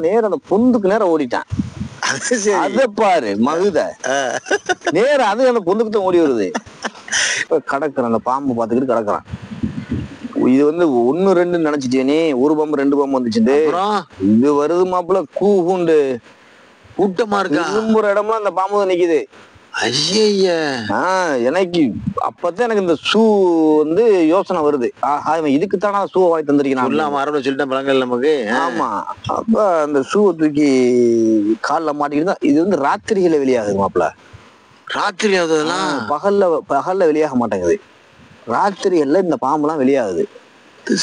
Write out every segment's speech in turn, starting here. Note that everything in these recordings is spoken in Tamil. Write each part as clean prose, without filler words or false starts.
நேரம் அந்த பொந்துக்கு நேரம் ஓடிட்டான். அத பாரு மகுத நேரம் அது அந்த பொந்துக்கு தான் ஓடி வருது. இப்ப கடக்குறான் அந்த பாம்பு பாத்துக்கிட்டு கடக்குறான். இது வந்து 1 2 நினைச்சிட்டேனே, ஒரு பாம்பு 2 பாம்பு வந்துச்சு. இது வருது மாப்பிள்ள கூண்டு கூட்டமா இருக்கா? திரும்புற இடம்லாம் அந்த பாம்பு தான் நிக்குது. ஐய எனக்கு அப்பதான் எனக்கு இந்த ஷூ வந்து யோசனை வருது. இதுக்குத்தானா ஷூ வாங்கி தந்திருக்கேன் சொல்லிட்டேன் பழங்கள் நமக்கு. ஆமா, அப்ப அந்த ஷூவை தூக்கி காலில் மாட்டிக்கிட்டு தான். இது வந்து ராத்திரியில வெளியாகுது மாப்பிள்ள. ராத்திரி ஆகுதுலாம்? பகல்ல வெளியாக மாட்டேங்குது. ராத்திரியில இந்த பாம்புலாம் வெளியாகுது.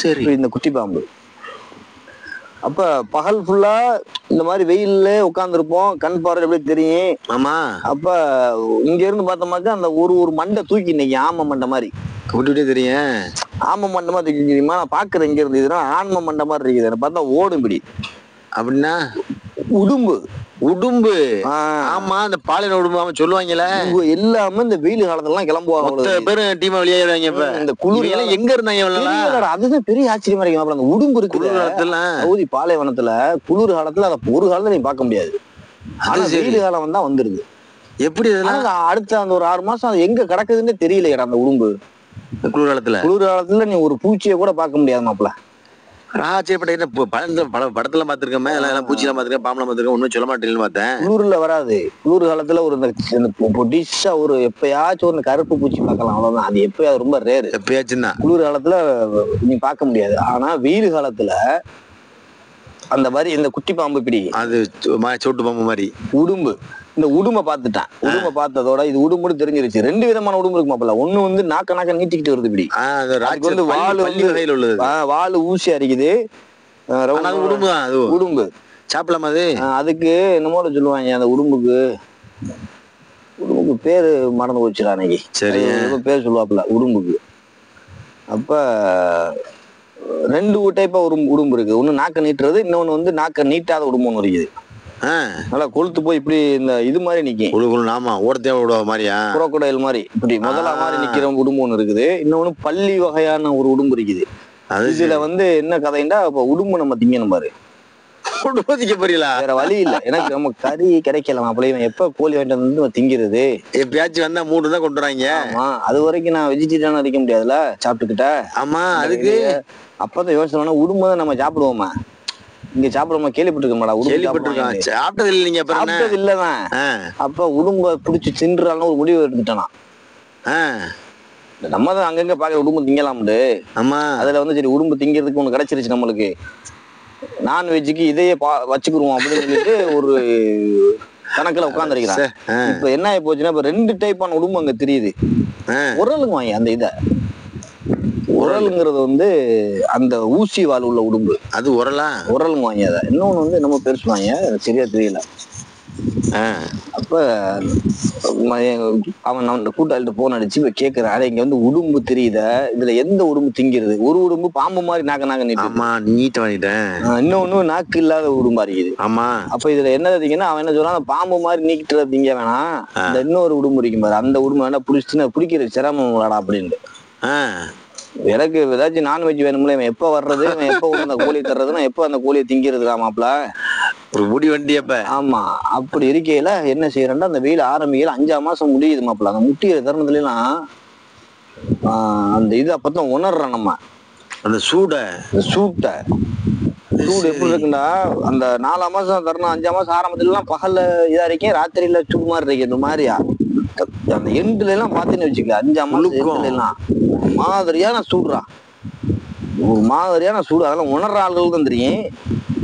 சரி, இந்த குட்டி பாம்பு. அப்ப பகல் ஃபுல்லா இந்த மாதிரி வெயில்ல உட்கார்ந்துருப்போம், கண் பார்வை எப்படி தெரியும். ஆமா. அப்ப இங்க இருந்து பார்த்தோம்னாக்கா அந்த ஒரு மண்டை தூக்கி இன்னைக்கு ஆம மண்டை மாதிரி கூட்டிட்டே தெரியும். ஆம மண்டை மாதிரி தூக்கி தெரியுமா? நான் பாக்குறேன் இங்க இருந்து. இதுனா ஆன்ம மண்டை மாதிரி இருக்குது. பார்த்தா ஓடும் இப்படி. அப்படின்னா உடும்பு. உடும்பு. ஆமா, அந்த பாலின உடும்பு அவன் சொல்லுவாங்கல்ல. எல்லாமே இந்த வெயில் காலத்துல எல்லாம் கிளம்புவாங்க. பேரும் டீமா வெளியாடுவாங்க. இப்ப இந்த குளிர் எங்க இருந்தாங்க? அதுதான் பெரிய ஆச்சரியமா இருக்கு. அந்த உடும்பு இருக்குது சவுதி பாலைவனத்துல. குளிர் காலத்துல அதை ஒரு காலத்துல நீ பார்க்க முடியாது. ஆனா வெயில் காலம் வந்தா வந்துருது. எப்படி அடுத்த அந்த ஒரு 6 மாசம் அது எங்க கிடக்குதுன்னு தெரியலையடா அந்த உடும்பு. குளிர் காலத்துல நீ ஒரு பூச்சியை கூட பார்க்க முடியாது மாப்பிள்ள. படத்துல பாத்துருக்கேன், பூச்சிலாம் பாத்துருக்கேன், பாம்பெல்லாம் பாத்துருக்கேன், ஒன்னும் சொல்ல மாட்டேன்னு பார்த்தேன். குளிர்ல வராது. குளிர் காலத்துல ஒரு எப்பயாச்சும் ஒரு கருப்பு பூச்சி பார்க்கலாம், அவ்வளவுதான். அது எப்பயாவது ரொம்ப ரேர், எப்பயாச்சும் தான். குளிர் காலத்துல நீ பார்க்க முடியாது. ஆனா வெயில் காலத்துல அந்த மாதிரி இந்த குட்டி பாம்பு இப்படி அது சோட்டு பாம்பு மாதிரி உடும்பு. இந்த உடும்பை பார்த்துட்டான். உடும்பை பார்த்ததோட இது உடும்புன்னு தெரிஞ்சிருச்சு. 2 விதமான உடும்பு இருக்கு மாப்பிள்ள. ஒண்ணு வந்து நாக்க நீட்டிக்கிட்டு வருது இப்படி. அதுக்கு வந்து வாலு ஊசி அரிக்குது. உடும்பு சாப்பிடலாமா? அதுக்கு என்னமோ சொல்லுவாங்க அந்த உடும்புக்கு பேரு மறந்து போச்சுடா அன்னைக்கு. சரி, பேர் சொல்லுவாப்புல உடும்புக்கு. அப்ப 2 டைப்பா உடும்பு இருக்கு. ஒண்ணு நாக்க நீட்டுறது, இன்னொன்னு வந்து நாக்க நீட்டாத உடும்பு ஒண்ணு இருக்குது. நல்லா கொளுத்து போய் இப்படி இந்த இது மாதிரி நிக்கும். ஆமா, ஓடத்தே விடுவ மாதிரியா, குரோக்கடைல் மாதிரி இப்படி முதல்ல மாதிரி நிக்கிற உடும்பு ஒண்ணு இருக்குது. இன்னொன்னு பள்ளி வகையான ஒரு உடும்பு இருக்குது. இதுல வந்து என்ன கதைண்டா, இப்ப உடும்பு நம்ம திங்கணும் பாரு. வேற வழி இல்ல. எனக்கு நம்ம கறி கிடைக்கல மாப்பிள்ள. எப்ப கோழி வாங்கிட்டு வந்து திங்கிறது? எப்பயாச்சும் வந்தா 3 தான் கொண்டு வராங்க. ஆமா, அது வரைக்கும் நான் வெஜிடேரியனா இருக்க முடியாதுல்ல சாப்பிட்டுக்கிட்ட. ஆமா, அதுக்கு அப்பதான் யோசனை, உடும்பு தான் நம்ம சாப்பிடுவோமா? இங்க சாப்பிடுவோமா? கேள்விப்பட்டிருக்கோம்டா. சாப்பிட்டது இல்ல. நீங்க சாப்பிட்டது இல்லதான். அப்ப உடும்ப பிடிச்சி தின்றாலும் ஒரு முடிவு எடுத்துட்டானா. நம்ம தான் அங்கங்க பாக்குற உடும்பு திங்கலாம்னு. ஆமா, அதுல வந்து சரி உடும்பு திங்கிறதுக்கு ஒண்ணு கிடைச்சிருச்சு நம்மளுக்கு. நான்வெஜ்ஜுக்கு இதையே வச்சுக்கிருவோம் அப்படின்னு சொல்லிட்டு ஒரு கணக்குல உட்கார்ந்துருக்கிறான். இப்ப என்ன ஆகி போச்சுன்னா, இப்ப 2 டைப்பான உடும்பு அங்க தெரியுது. உரலுங்க வாங்கி அந்த இத. உரலுங்கிறது வந்து அந்த ஊசி வால் உள்ள உடும்பு. அது உரலுங்க வாங்கி. அதை இன்னொன்னு வந்து நம்ம பெருசு வாங்க, சரியா தெரியல. அப்ப அவன் கூட்டாளிட்டு போன் அடிச்சு இப்ப கேக்குறான், இங்க வந்து உடும்பு தெரியுத, இதுல எந்த உடும்பு திங்கிறது? ஒரு உடும்பு பாம்பு மாதிரி நாக்க நீட்டேன், இன்னொன்னு நாக்கு இல்லாத உடும்பா இருக்குது. ஆமா. அப்ப இதுல என்ன திங்கன்னா, அவன் என்ன சொல்றான், பாம்பு மாதிரி நீக்கிட்டு திங்க வேணாம், இந்த இன்னொரு உடும்பு இருக்கும் பாரு, அந்த உடும்பு வேணா புடிச்சுன்னா பிடிக்கிறது சிரமம் விளாடா அப்படின்ட்டு. எனக்கு ஏதாச்சும் நான்வெஜ் வேணும்ல, இவன் எப்ப வர்றது, இவன் எப்ப அந்த கோழியை தர்றதுன்னா எப்ப அந்த கோழியை திங்கிறதுக்கா மாப்பிள்ள ஒரு முடி வண்டி. அப்ப ஆமா, அப்படி இருக்கையில என்ன செய்யறேன்னா, அந்த வெயில் ஆரம்பிக்கல 5ஆம் மாசம் முடியுது மாப்பிள்ள. அந்த முட்டிய தருணத்துல எல்லாம் அந்த இது அப்பதான் உணர்றோம் நம்ம, அந்த சூடு எப்படி இருக்குன்னா, அந்த 4ஆம் மாசம் தரணும், 5ஆம் மாசம் ஆரம்பத்துல எல்லாம் பகல்ல இதா இருக்கேன், ராத்திரியில சூடு மாதிரி இருக்கு. இந்த மாதிரியா அந்த எண்டுல எல்லாம் பாத்தீங்கன்னு வச்சுக்கல, 5ஆம் மாசம் எல்லாம் மாதிரியான சூடுறா, ஒரு மாதிரியான சூடு. அதெல்லாம் உணர்ற ஆளுகள் தான் தெரியும்,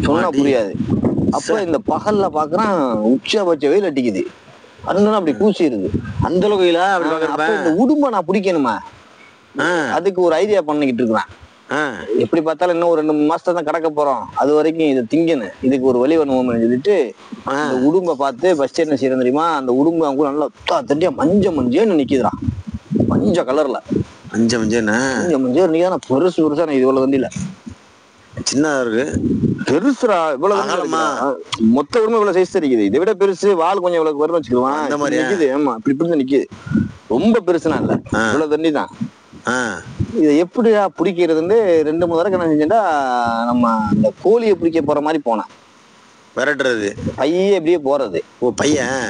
சொன்னா புரியாது. அப்ப இந்த பகல்ல பாக்குறான் உச்சபட்ச வெயில் அடிக்குது, அண்ணன் அப்படி கூசிடுது. அந்த அளவுக்கு இந்த உடும்பை நான் பிடிக்கணுமா, அதுக்கு ஒரு ஐடியா பண்ணிக்கிட்டு இருக்கிறான். எப்படி பார்த்தாலும் இன்னும் ஒரு 2 மாசத்தை தான் கடக்க போறோம், அது வரைக்கும் இதை திங்கணும், இதுக்கு ஒரு வழி பண்ணுவோம்னு சொல்லிட்டு அந்த உடும்பை பார்த்து ஃபர்ஸ்ட் என்ன செய்யறது தெரியுமா, அந்த உடும்பு அவங்க நல்லா தட்டியா மஞ்சன்னு நிக்குதுறான். மஞ்ச கலர்ல நிக்கா, பெருசா இவ்வளவு வண்டியில சின்னதா இருக்கு, பெருசுரா இவ்வளவு. மொத்த உடுமை இவ்வளவு சைஸ் தெரியுது, இதை விட பெருசு. வால் கொஞ்சம் இவ்வளவு வரும்னு வச்சுக்குவான். நிக்குது. ஆமா, இப்படி நிக்குது. ரொம்ப பெருசுனா இல்ல, இவ்வளவு தண்ணி தான். இதை எப்படியா பிடிக்கிறதுன்னு 2-3 தடவை என்ன செஞ்சேன்டா, நம்ம இந்த கோழியை பிடிக்க போற மாதிரி போனேன். விரட்டுறது. பையே இப்படியே போறது. ஓ பையன்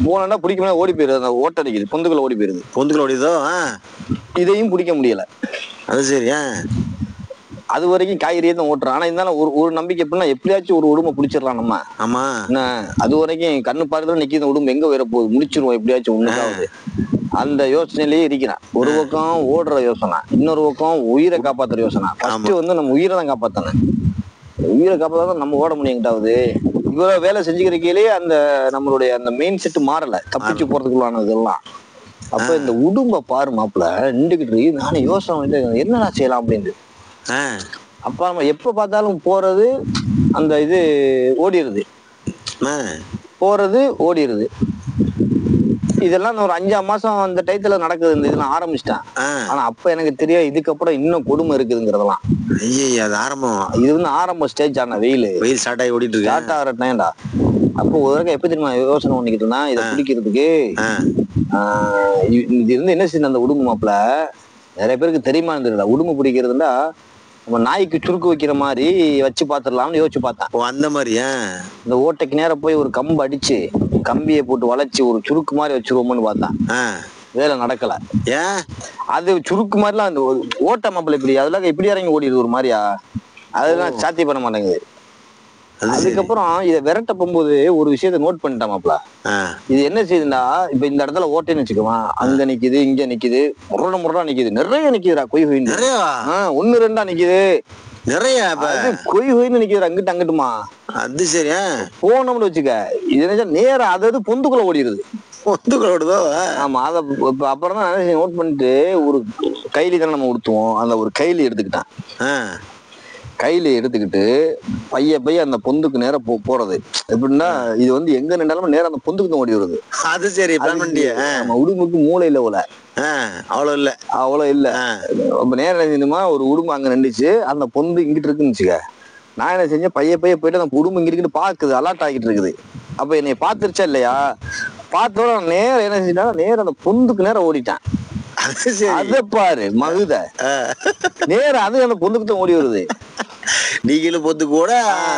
போனா பிடிக்க முடியாது, ஓடி போயிருது. அந்த ஓட்ட அடிக்குது, பொந்துக்குள்ள ஓடி போயிருது. பொந்துக்குள்ள ஓடிதோ. இதையும் பிடிக்க முடியல. அது சரி. அது வரைக்கும் காய்கறியை தான் ஓட்டுறான். ஆனா இருந்தாலும் ஒரு நம்பிக்கை எப்படின்னா, எப்படியாச்சும் ஒரு உடுமை பிடிச்சிடலாம் நம்ம. ஆமா. என்ன அது வரைக்கும் கண்ணு பார்த்துதான் நிக்கிது உடும்பு, எங்க உயர போகுது, முடிச்சிருவோம் எப்படியாச்சும் ஒண்ணுக்காவது. அந்த யோசனையிலேயே இருக்கிறான். ஒரு பக்கம் ஓடுற யோசனை, இன்னொரு பக்கம் உயிரை காப்பாத்துற யோசனை. ஃபர்ஸ்ட் வந்து நம்ம உயிரை தான் காப்பாத்தணும். உயிரை காப்பாத்தான் நம்ம ஓட முடியுங்கிட்டாவது. இவ்வளவு வேலை செஞ்சுக்கிறக்கையிலேயே அந்த நம்மளுடைய அந்த மெயின் செட் மாறல, தப்பிச்சு போறதுக்குள்ளான இதெல்லாம். அப்ப இந்த உடும்ப பாரு மாப்பிள்ள நின்றுகிட்டு நானே யோசனை வந்து என்னடா செய்யலாம் அப்படின்னு. அப்ப நம்ம எப்ப பார்த்தாலும் போறது அந்த இது ஓடிடுது, போறது ஓடிடுது. இதெல்லாம் ஒரு 5 மாசம் அந்த டயத்துல நடக்குது. இந்த இதெல்லாம் ஆரம்பிச்சிட்டேன். ஆனா அப்ப எனக்கு தெரியும் இதுக்கப்புறம் இன்னும் கொடுமை இருக்குதுங்கிறதெல்லாம். அது ஆரம்பம். இது வந்து ஆரம்ப ஸ்டேஜ். ஆனா வெயில் ஸ்டார்ட் ஆகி ஓடிட்டு இருக்கு. ஸ்டார்ட் ஆகிற டைம்டா. அப்போ ஒரு எப்ப தெரியுமா யோசனை பண்ணிக்கிட்டு இருந்தா, இதை பிடிக்கிறதுக்கு இது இருந்து என்ன செய்யணும் அந்த உடும்பு மாப்பிள்ள. நிறைய பேருக்கு தெரியுமான்னு தெரியல. உடும்பு பிடிக்கிறதுனா நம்ம நாய்க்கு சுருக்கு வைக்கிற மாதிரி வச்சு பாத்துடலாம்னு யோசிச்சு பார்த்தேன். அந்த மாதிரியா இந்த ஓட்டைக்கு நேரம் போய் ஒரு கம்பு அடிச்சு கம்பியை போட்டு வளைச்சு ஒரு சுருக்கு மாதிரி வச்சிருவோம்னு பார்த்தேன். வேலை நடக்கல. அது சுருக்கு மாதிரிலாம் அந்த ஓட்ட மாப்பிள்ள இப்படி அதெல்லாம் இப்படி இறங்கி ஓடிடுது ஒரு மாதிரியா. அதெல்லாம் சாத்தி பண்ண மாட்டேங்குது. அதுக்கப்புறம் இதை விரட்ட போகும்போது ஒரு விஷயத்த நோட் பண்ணிட்டேன் மாப்பிள்ள. இது என்ன செய்யுதுன்னா, இப்ப இந்த இடத்துல ஓட்டைன்னு வச்சுக்குவான், அங்க நிக்குது, இங்க நிக்குது, முரடா நிக்குது, நிறைய நிக்குதுடா. கொய் கொயின்னு 1 2 நிக்குது, நிறைய கொய் கொயின்னு நிக்குது. அங்கிட்டு அங்கிட்டுமா. அது சரியா போனோம்னு வச்சுக்க, இது நேரா அதாவது பொந்துக்குள்ள ஓடிடுது. பொந்துக்குள்ள ஓடுதோ. ஆமா. அத அப்புறம் தான் நோட் பண்ணிட்டு ஒரு கைலி தானே நம்ம உடுத்துவோம், அந்த ஒரு கைலி எடுத்துக்கிட்டான். கையில எடுத்துக்கிட்டு பைய அந்த பொந்துக்கு நேரம் போறது. எப்படின்னா இது வந்து எங்க நின்றாலும் நேரம் அந்த பொந்துக்கு தான் ஓடி வருது. அது சரி. நம்ம உடும்புக்கு மூளை இல்ல போல, அவ்வளவு இல்ல. ரொம்ப நேரம் நின்னுமா ஒரு உடும்பு அங்க நின்றுச்சு, அந்த பொந்து இங்கிட்டு இருக்குன்னு வச்சுக்க. நான் என்ன செஞ்சேன், பைய போயிட்டு அந்த உடும்பு இங்க இருக்கு பாக்குது, அலர்ட் ஆகிட்டு இருக்குது. அப்ப என்னை பாத்துருச்சா இல்லையா, பார்த்தோட நேரம் என்ன செஞ்சா, நேரம் அந்த பொந்துக்கு நேரம் ஓடிட்டான். அத பாரு மகுத, நேரம் அது அந்த பொந்துக்கு தான் ஓடி வருது. நீங்களும் பொந்து கூட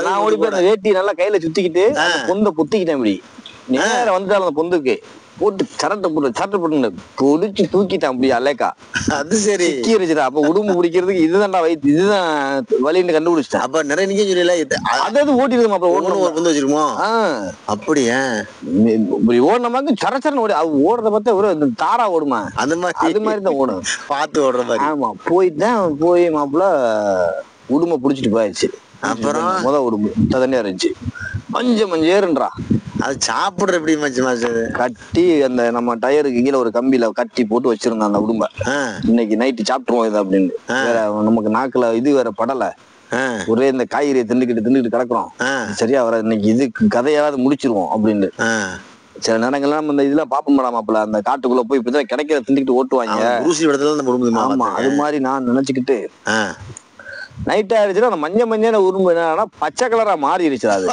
நான் ஓடி போய் அந்த வேட்டி நல்லா கையில சுத்திக்கிட்டு பொந்த புத்திக்கிட்டேன். இப்படி நேரம் வந்துட்டாலும் அந்த பொந்துக்கு போட்டு சரட்டை போட்டு பொடிச்சு தூக்கிட்டான் அப்படி அலேக்கா. அது சரி சிக்கிருச்சுடா. அப்ப உடும்பு பிடிக்கிறதுக்கு இதுதான்டா இதுதான் வழின்னு கண்டுபிடிச்சிட்டேன். அப்ப நிறைய நீங்க சொல்லல அதாவது ஓட்டிடுது அப்ப ஓட்டு வச்சிருமோ. அப்படியே இப்படி ஓடினமாக்கு சரச்சரன்னு ஓடி ஓடுறத பார்த்தா ஒரு தாரா ஓடுமா, அந்த மாதிரி அது மாதிரி தான் ஓடும், பார்த்து ஓடுற மாதிரி. ஆமா. போய் மாப்பிள்ள உடுமை புடிச்சிட்டு போயிடுச்சு. அப்புறம் உடும்பு தனியா இருந்துச்சு, மஞ்சேருன்றா. அது சாப்பிடுற எப்படி கட்டி அந்த நம்ம டயருக்கு கீழே ஒரு கம்பியில கட்டி போட்டு வச்சிருந்தோம் அந்த உடும்ப. இன்னைக்கு நைட்டு சாப்பிட்டுருவோம் இது அப்படின்னு. வேற நமக்கு நாக்குல இது வேற படல, ஒரே இந்த காய்கறியை தின்னுக்கிட்டு கிடக்குறோம். சரியா வர இன்னைக்கு இது கதையாவது முடிச்சிருவோம் அப்படின்னு. சில நேரங்கள்லாம் நம்ம இந்த இதெல்லாம் பாப்ப மாப்பிள்ள, அந்த காட்டுக்குள்ள போய் இப்பதான் கிடைக்கிற தின்னுக்கிட்டு ஓட்டுவாங்க. ஆமா. அது மாதிரி நான் நினைச்சுக்கிட்டு நைட் ஆயிடுச்சுன்னா அந்த மஞ்சள் உரும்பு என்னன்னா பச்சை கலரா மாறிடுச்சு. அது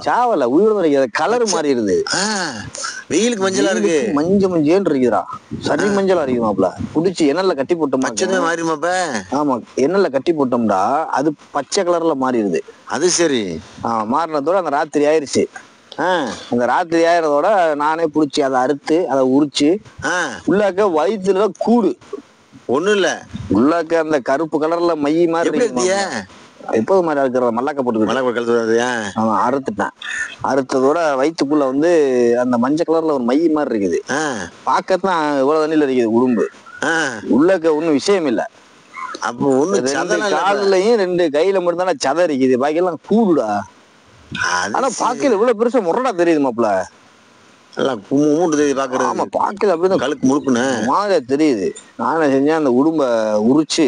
சாவல உயிர் கலர் மாறிடுது. வெயிலுக்கு மஞ்சளா இருக்கு, மஞ்சள் இருக்குதுடா, சரி மஞ்சளா இருக்கு மாப்பிள்ள. புடிச்சு எண்ணெய்ல கட்டி போட்டோம். ஆமா, எண்ணெய்ல கட்டி போட்டோம்டா அது பச்சை கலர்ல மாறிடுது. அது சரி. மாறினதோட அந்த ராத்திரி ஆயிடுச்சு. அந்த ராத்திரி ஆயிரதோட நானே புடிச்சு அதை அறுத்து அதை உரிச்சு உள்ளாக்க வயிற்றுல கூடு ஒண்ணும் இல்ல, உள்ளாக்க அந்த கருப்பு கலர்ல மை மாதிரி எப்போது மாதிரி அறுக்கிற மல்லாக்க போட்டு அறுத்துட்டேன். அறுத்ததோட வயிற்றுக்குள்ள வந்து அந்த மஞ்சள் கலர்ல ஒரு மை மாதிரி இருக்குது. பாக்கத்தான் இவ்வளவு தண்ணியில இருக்குது உடும்பு. உள்ளாக்க ஒண்ணும் விஷயம் இல்ல. அப்போ ஒண்ணு காலையும் 2 கையில மட்டும் தானே சதை இருக்குது, பாக்கி எல்லாம் கூடுடா. ஆனா பாக்கையில இவ்வளவு பெருசா முரடா தெரியுது மாப்பிள்ள. ஆமா, பாக்கல அப்படிதான் கழுக்கு முழுக்குன்னு மாதிரி தெரியுது. நானே செஞ்சேன் அந்த உடும்ப உரிச்சு.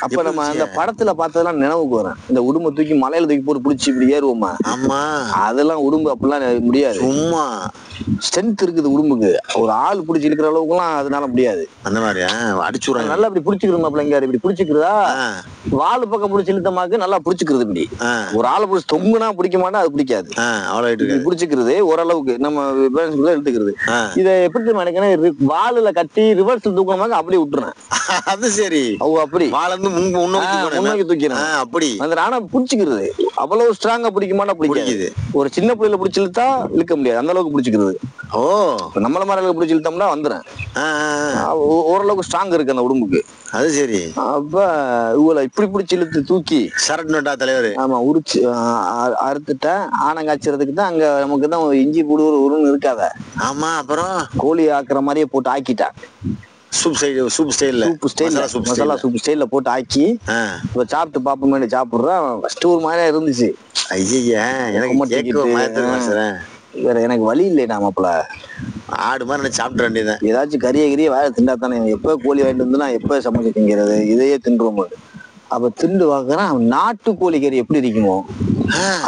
அப்ப நம்ம அந்த படத்துல பார்த்ததெல்லாம் நினைவுக்கு வரேன். இந்த உடும்பை தூக்கி மலையில தூக்கி போட்டு பிடிச்சி இப்படி ஏறுவோமா, அதெல்லாம் உடும்பு அப்படிலாம் முடியாது. சும்மா ஸ்ட்ரென்த் இருக்குது உடும்புக்கு. ஒரு ஆள் பிடிச்சி இருக்கிற அளவுக்கு எல்லாம் அதனால முடியாது. அந்த மாதிரி அடிச்சு நல்லா இப்படி பிடிச்சிக்கிறோம் மாப்பிள்ளைங்க. இப்படி பிடிச்சிக்கிறதா வாழு பக்கம் பிடிச்சி இழுத்தமாக்கு நல்லா பிடிச்சிக்கிறது. இப்படி ஒரு ஆளை பிடிச்சி தொங்குனா பிடிக்க மாட்டா, அது பிடிக்காது. பிடிச்சிக்கிறது ஓரளவுக்கு நம்ம எடுத்துக்கிறது. இதை எப்படி நினைக்கிறேன், வாழுல கட்டி ரிவர்ஸ் தூக்கணமாக்கு அப்படியே விட்டுறேன். அது சரி. அப்படி வாழ இருந்து முன்னோக்கி தூக்கிறேன். அப்படி அந்த ஆனா பிடிச்சிக்கிறது அவ்வளவு ஸ்ட்ராங்கா பிடிக்குமாட்டா பிடிக்குது. ஒரு சின்ன பிள்ளைல பிடிச்சி இழுத்தா இழுக்க முடியாது, அந்த அளவுக்கு பிடிச்சிக்கிறது. ஓ நம்மள மாதிரி பிடிச்சி இழுத்தோம்னா வந்துடும். ஓரளவுக்கு ஸ்ட்ராங் இருக்கு அந்த உடம்புக்கு. அது சரி. அப்ப இவ்வளவு இப்படி பிடிச்சி இழுத்து தூக்கி சரட்னுட்டா தலைவர். ஆமா உரிச்சு அறுத்துட்டேன். ஆனை காய்ச்சறதுக்கு தான் அங்க நமக்கு தான் இஞ்சி பூடு உருன்னு இருக்காத. ஆமா. அப்புறம் கோழி ஆக்குற மாதிரியே போட்டு ஆக்கிட்டேன். சூப் ஸ்டைல்ல மசாலா சூப் ஸ்டைல்ல போட்டு ஆக்கி இப்ப சாப்பிட்டு பாப்போமே சாப்பிடுறேன். ஃபர்ஸ்ட் ஒரு மாதிரியா இருந்துச்சு. ஐயா வேற எனக்கு வழி இல்லைடா மாப்பிள. ஆடு மாதிரி சாப்பிட வேண்டியதான். ஏதாச்சும் கறியை வாய திண்டா தானே. எப்ப கோழி வாங்கிட்டு வந்து நான் எப்ப சமைச்சு திங்கிறது, இதையே தின்றுவோம். அப்ப திண்டு பாக்குறேன் நாட்டு கோழி கறி எப்படி இருக்குமோ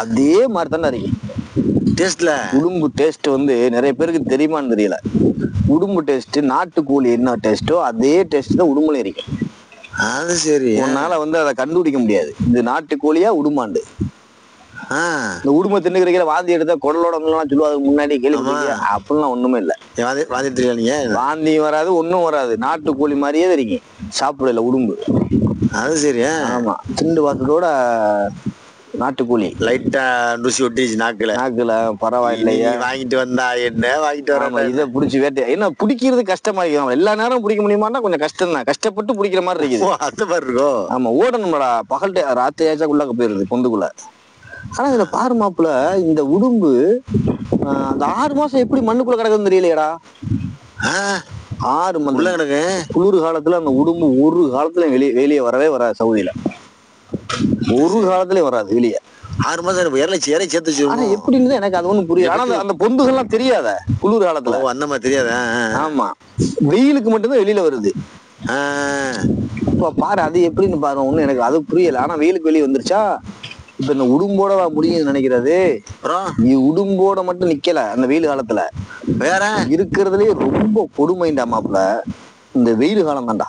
அதே மாதிரி தானே இருக்கு டேஸ்ட்ல. உடும்பு டேஸ்ட் வந்து நிறைய பேருக்கு தெரியுமான்னு தெரியல. உடும்பு டேஸ்ட் நாட்டுக்கோழி என்ன டேஸ்டோ அதே டேஸ்ட் தான் உடும்புல இருக்கு. அது சரி. உன்னால வந்து அதை கண்டுபிடிக்க முடியாது இது நாட்டுக்கோழியா உடுமாண்டு. இந்த உடுமை தின்னுக்கிறீங்க வாந்தி எடுத்தா குடலோட சொல்லுவாங்க முன்னாடி கேள்வி. அப்படிலாம் ஒண்ணுமே இல்ல. வாந்தி தெரியல. நீங்க வாந்தியும் வராது ஒன்னும் வராது. நாட்டுக்கோழி மாதிரியே தெரியும் சாப்பிடல உடும்பு. அது சரி. ஆமா திண்டு வாசத்தோட நாட்டுக்கோழி லைட்டா ருசி ஒட்டிச்சு நாக்குல. பரவாயில்லையா வாங்கிட்டு வந்தா என்ன வாங்கிட்டு வர இதை பிடிச்சி வேட்டை என்ன பிடிக்கிறது கஷ்டமா இருக்கு. எல்லா நேரம் பிடிக்க முடியுமான்னா கொஞ்சம் கஷ்டம் தான். கஷ்டப்பட்டு பிடிக்கிற மாதிரி இருக்குது. அந்த மாதிரி இருக்கும். ஆமா ஓடணும்டா. பகல் ராத்திரி ஆச்சாக்குள்ளாக்க போயிருது பொந்துக்குள்ள. ஆனா இதுல பாரு மாப்புல இந்த உடும்பு அந்த 6 மாசம் எப்படி மண்ணுக்குள்ள கிடக்குதுன்னு தெரியலையடா. 6 மாசம் கிடக்கு. குளிர் காலத்துல அந்த உடும்பு ஒரு காலத்துல வெளியே வரவே வராது. சவுதியில ஒரு காலத்திலயும் வராது வெளியே. 6 மாசம் இறைச்சி சேர்த்து. ஆனா எப்படின்னு எனக்கு அது ஒண்ணும் புரியாது. ஆனா அந்த பொந்துகள்லாம் தெரியாத குளிர் காலத்துல. அந்த மாதிரி தெரியாத. ஆமா வெயிலுக்கு மட்டும்தான் வெளியில வருது. இப்ப பாரு அது எப்படின்னு பாரு. ஒண்ணு எனக்கு அது புரியல. ஆனா வெயிலுக்கு வெளியே வந்துருச்சா. இப்ப இந்த உடும்போட முடியும்னு நினைக்கிறது. நீ உடும்போட மட்டும் நிக்கல அந்த வெயில் காலத்துல. வேற இருக்கிறதுலயே ரொம்ப கொடுமைண்டா மாப்புல இந்த வெயில் காலம் தான்டா.